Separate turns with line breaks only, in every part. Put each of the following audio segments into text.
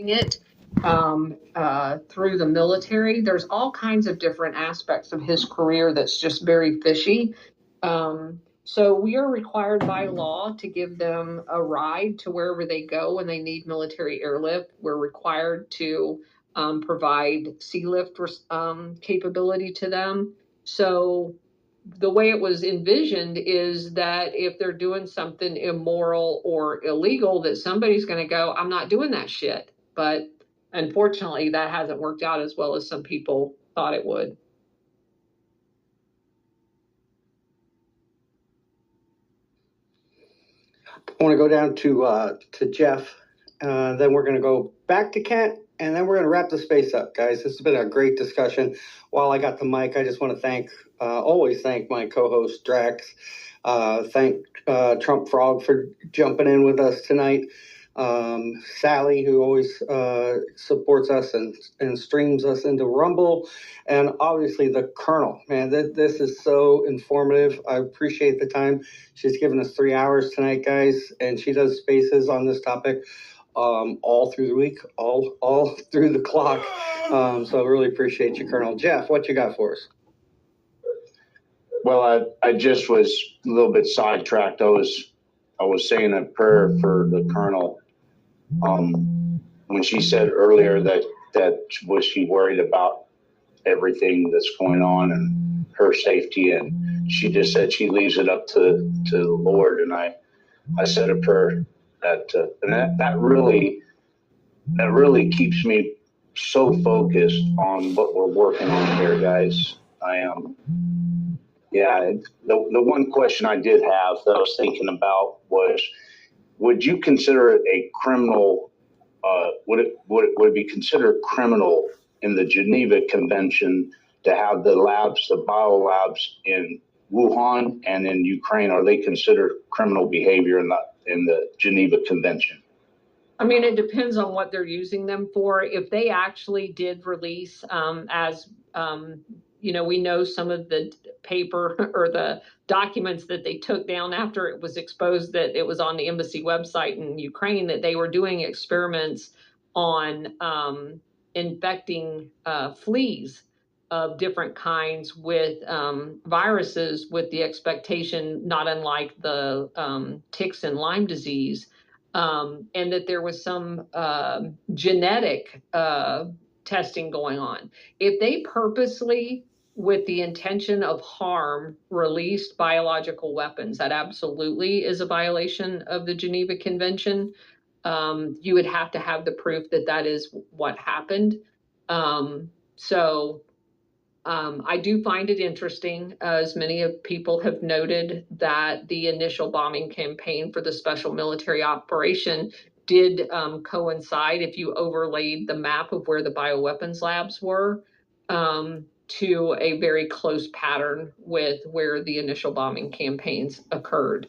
it through the military. There's all kinds of different aspects of his career that's just very fishy. So we are required by law to give them a ride to wherever they go when they need military airlift. We're required to provide sea lift capability to them. So the way it was envisioned is that if they're doing something immoral or illegal, that somebody's going to go, I'm not doing that shit. But unfortunately, that hasn't worked out as well as some people thought it would.
I want to go down to Jeff. Then we're going to go back to Kent, and then we're going to wrap the space up, guys. This has been a great discussion. While I got the mic, I just want to always thank my co-host Drax. Thank Trump Frog for jumping in with us tonight. Sally, who always supports us and streams us into Rumble, and obviously the Colonel. Man, this is so informative. I appreciate the time. She's given us 3 hours tonight, guys, and she does spaces on this topic all through the week, all through the clock. So I really appreciate you, Colonel. Jeff, what you got for us?
Well, I just was a little bit sidetracked. I was saying a prayer for the Colonel. When she said earlier that was she worried about everything that's going on and her safety, and she just said she leaves it up to the Lord. And I said a prayer that really keeps me so focused on what we're working on here, guys. The one question I did have that I was thinking about was, would you consider it a criminal? Would it be considered criminal in the Geneva Convention to have the biolabs in Wuhan and in Ukraine? Are they considered criminal behavior in the Geneva Convention?
I mean, it depends on what they're using them for. If they actually did release, we know some of the paper or the documents that they took down after it was exposed that it was on the embassy website in Ukraine, that they were doing experiments on infecting fleas of different kinds with viruses, with the expectation, not unlike the ticks and Lyme disease, and that there was some genetic testing going on. If they purposely, with the intention of harm, released biological weapons, that absolutely is a violation of the Geneva Convention. You would have to have the proof that that is what happened. I do find it interesting, as many of people have noted, that the initial bombing campaign for the special military operation did coincide, if you overlaid the map of where the bioweapons labs were, to a very close pattern with where the initial bombing campaigns occurred.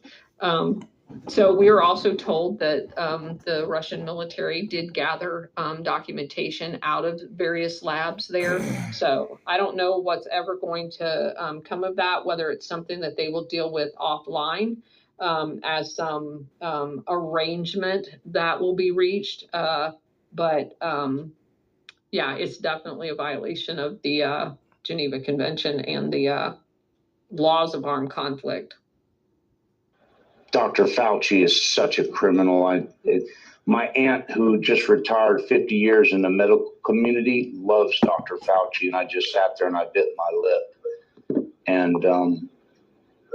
So we were also told that the Russian military did gather documentation out of various labs there. So I don't know what's ever going to come of that, whether it's something that they will deal with offline as some arrangement that will be reached. It's definitely a violation of the Geneva Convention and the laws of armed conflict.
Dr. Fauci is such a criminal. My aunt, who just retired 50 years in the medical community, loves Dr. Fauci, and I just sat there and I bit my lip. And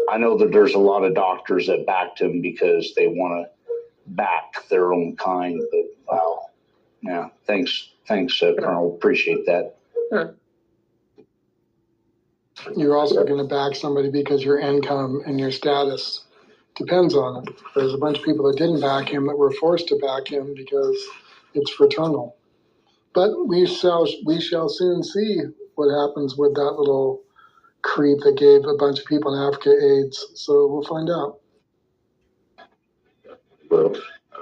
I know that there's a lot of doctors that backed him because they want to back their own kind. But wow, yeah, thanks, Colonel. Appreciate that.
Sure.
You're also going to back somebody because your income and your status depends on it. There's a bunch of people that didn't back him that were forced to back him because it's fraternal. But we shall soon see what happens with that little creep that gave a bunch of people in Africa AIDS. So we'll find out.
Well,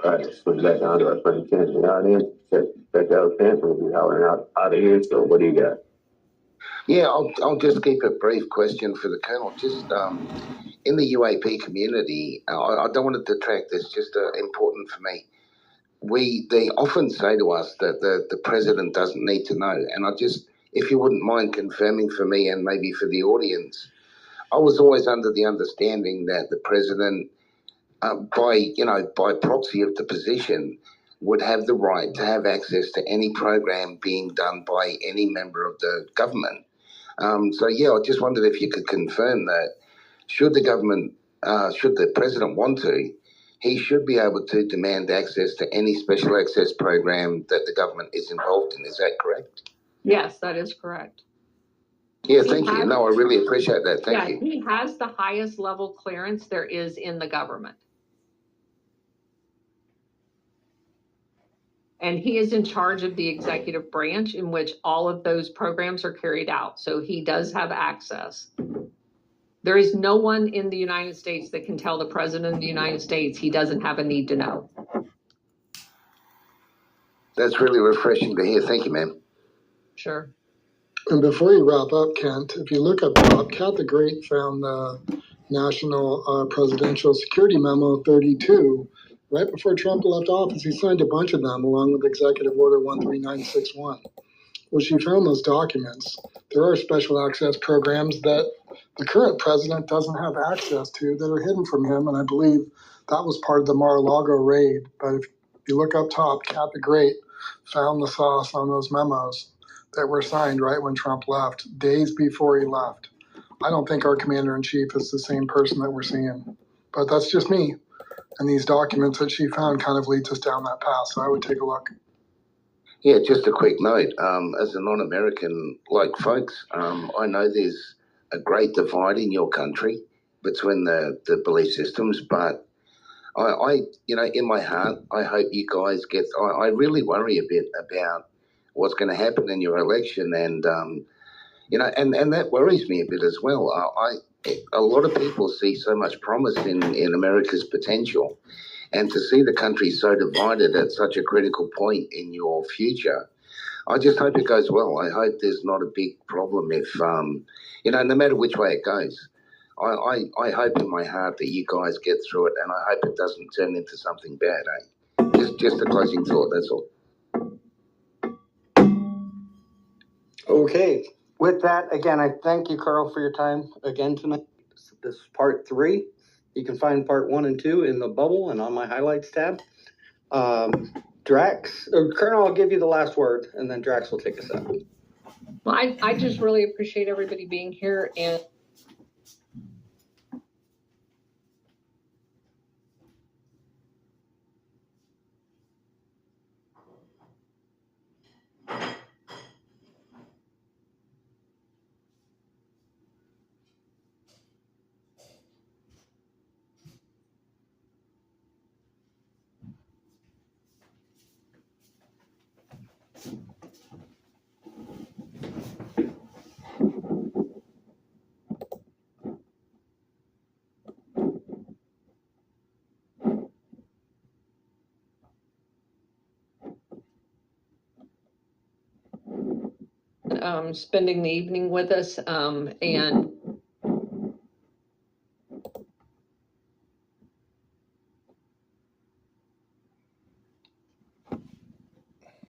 all right, let's put that down to our friend Ken in the audience. Check out Ken. We'll be hollering out of here. So what do you got?
Yeah, I'll just keep a brief question for the Colonel. Just in the UAP community, I don't want to detract. It's just important for me. they often say to us that the president doesn't need to know. And if you wouldn't mind confirming for me and maybe for the audience, I was always under the understanding that the president, by proxy of the position, would have the right to have access to any program being done by any member of the government. I just wondered if you could confirm that should the president want to, he should be able to demand access to any special access program that the government is involved in. Is that correct?
Yes, that is correct.
Yeah, thank you. No, I really appreciate that. Thank you.
He has the highest level clearance there is in the government. And he is in charge of the executive branch in which all of those programs are carried out. So he does have access. There is no one in the United States that can tell the president of the United States he doesn't have a need to know.
That's really refreshing to hear. Thank you, ma'am.
Sure.
And before you wrap up, Kent, if you look up top, Cat the Great found the National Presidential Security Memo 32. Right before Trump left office, he signed a bunch of them along with Executive Order 13961. Well, she found those documents. There are special access programs that the current president doesn't have access to that are hidden from him, and I believe that was part of the Mar-a-Lago raid. But if you look up top, Cat the Great found the sauce on those memos that were signed right when Trump left, days before he left. I don't think our commander-in-chief is the same person that we're seeing, but that's just me. And these documents that she found kind of leads us down that path, so I would take a look.
Yeah, just a quick note. As a non-American like folks, I know there's a great divide in your country between the belief systems, but I in my heart, I hope you guys get. I really worry a bit about what's going to happen in your election, and and that worries me a bit as well. A lot of people see so much promise in America's potential, and to see the country so divided at such a critical point in your future, I just hope it goes well. I hope there's not a big problem if, no matter which way it goes. I hope in my heart that you guys get through it, and I hope it doesn't turn into something bad, eh? Just a closing thought, that's all.
Okay. With that, again, I thank you, Carl, for your time again tonight. This is part 3. You can find part 1 and 2 in the bubble and on my highlights tab. Drax, or Colonel, I'll give you the last word, and then Drax will take us out.
Well, I just really appreciate everybody being here, and spending the evening with us, and